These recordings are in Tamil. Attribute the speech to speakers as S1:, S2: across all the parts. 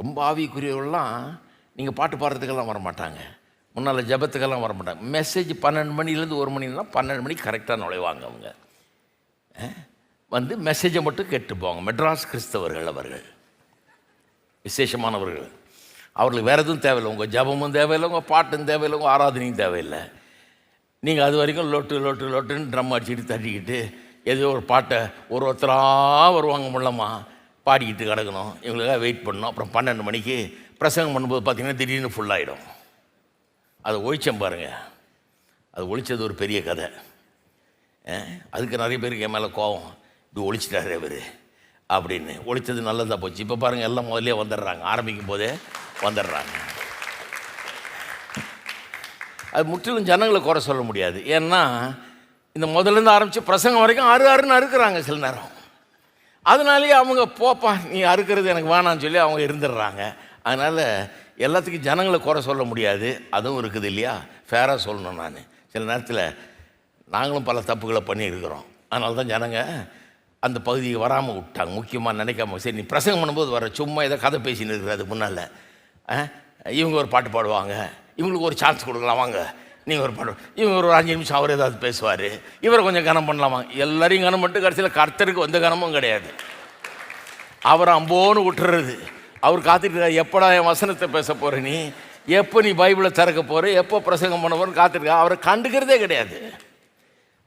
S1: ரொம்ப ஆவிக்குரியவர்கள்லாம் நீங்கள் பாட்டு பாடுறதுக்கெல்லாம் வரமாட்டாங்க, முன்னால் ஜபத்துக்கெல்லாம் வரமாட்டாங்க. மெசேஜ் 12 மணிலேருந்து 1 மணினா 12 மணிக்கு கரெக்டாக நுழைவாங்க. அவங்க வந்து மெசேஜை மட்டும் கேட்டு போவாங்க. மெட்ராஸ் கிறிஸ்தவர்கள் அவர்கள், விசேஷமானவர்கள். அவர்களுக்கு வேறு எதுவும் தேவையில்லை, உங்கள் ஜபமும் தேவையில்லை, உங்கள் பாட்டும் தேவையில்லை, உங்கள் ஆராதனையும் தேவையில்லை. நீங்கள் அது வரைக்கும் லொட்டு லொட்டு லொட்டுன்னு ட்ரம் அடிச்சுட்டு தட்டிக்கிட்டு ஏதோ ஒரு பாட்டை ஒருத்தராக வருவாங்க, முள்ளமாக பாடிக்கிட்டு கிடக்கணும், இவங்களுக்காக வெயிட் பண்ணணும். அப்புறம் 12 மணிக்கு பிரசங்கம் பண்ணும்போது பார்த்திங்கன்னா திடீர்னு ஃபுல்லாகிடும். அதை ஒழிச்சம் பாருங்கள், அது ஒழிச்சது ஒரு பெரிய கதை. அதுக்கு நிறைய பேருக்கு என் மேலே கோவம், இப்படி ஒழிச்சிட்டாரு அவர் அப்படின்னு. ஒழிச்சது நல்லதாக போச்சு. இப்போ பாருங்கள், எல்லாம் முதல்ல வந்துடுறாங்க, ஆரம்பிக்கும் போதே வந்துடுறாங்க. அது முற்றிலும் ஜனங்களை குறை சொல்ல முடியாது. ஏன்னா இந்த முதலேருந்து ஆரம்பித்து பிரசங்கம் வரைக்கும் அறுன்னு அறுக்கிறாங்க சில நேரம். அதனாலேயே அவங்க போப்பா நீ அறுக்கிறது எனக்கு வேணான்னு சொல்லி அவங்க இருந்துடுறாங்க. அதனால் எல்லாத்துக்கும் ஜனங்களை குறை சொல்ல முடியாது, அதுவும் இருக்குது இல்லையா. ஃபேராக சொல்லணும். நான் சில நேரத்தில் நாங்களும் பல தப்புகளை பண்ணியிருக்கிறோம். அதனால தான் ஜனங்க அந்த பகுதிக்கு வராமல் விட்டாங்க. முக்கியமாக நினைக்காம, சரி நீ பிரசங்கம் பண்ணும்போது வர, சும்மா ஏதோ கதை பேசின்னு இருக்கிறது முன்னால். இவங்க ஒரு பாட்டு பாடுவாங்க, இவங்களுக்கு ஒரு சான்ஸ் கொடுக்கலாம், வாங்க நீங்கள் ஒரு பாடு, இவங்க ஒரு 5 நிமிஷம் அவர் ஏதாவது பேசுவார், இவரை கொஞ்சம் கனம் பண்ணலாமா. எல்லாரையும் கனம் பண்ணிட்டு கடைசியில் கர்த்தருக்கு வந்த கனமும் கிடையாது. அவரை அம்போன்னு விட்டுறது. அவர் காத்துட்டு எப்படா என் வசனத்தை பேச போகிற, நீ எப்போ நீ பைபிளை திறக்க போகிற, எப்போ பிரசங்கம் பண்ண போகிறன்னு காத்துருக்கா. அவரை கண்டுக்கிறதே கிடையாது,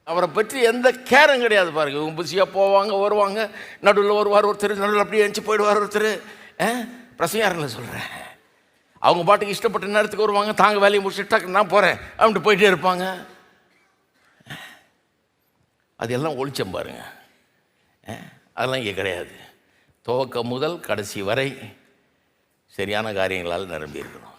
S1: அவரை பற்றி எந்த கேரும் கிடையாது. பாருங்க, இவங்க பிஸியாக போவாங்க வருவாங்க, நடுவில் வருவார் ஒருத்தர், நடுவில் அப்படியே எழுந்து போயிடுவார் ஒருத்தர். பிரசங்காரங்களை சொல்கிறேன், அவங்க பாட்டுக்கு இஷ்டப்பட்ட நேரத்துக்கு வருவாங்க, தாங்க வேலையை முடிச்சுட்டு நான் போகிறேன் அப்படின்ட்டு போயிட்டே இருப்பாங்க. அது எல்லாம் ஒளிச்சம் பாருங்க. அதெல்லாம் இங்கே கிடையாது. துவக்கம் முதல் கடைசி வரை சரியான காரியங்களால் நிரம்பி இருக்கிறோம்.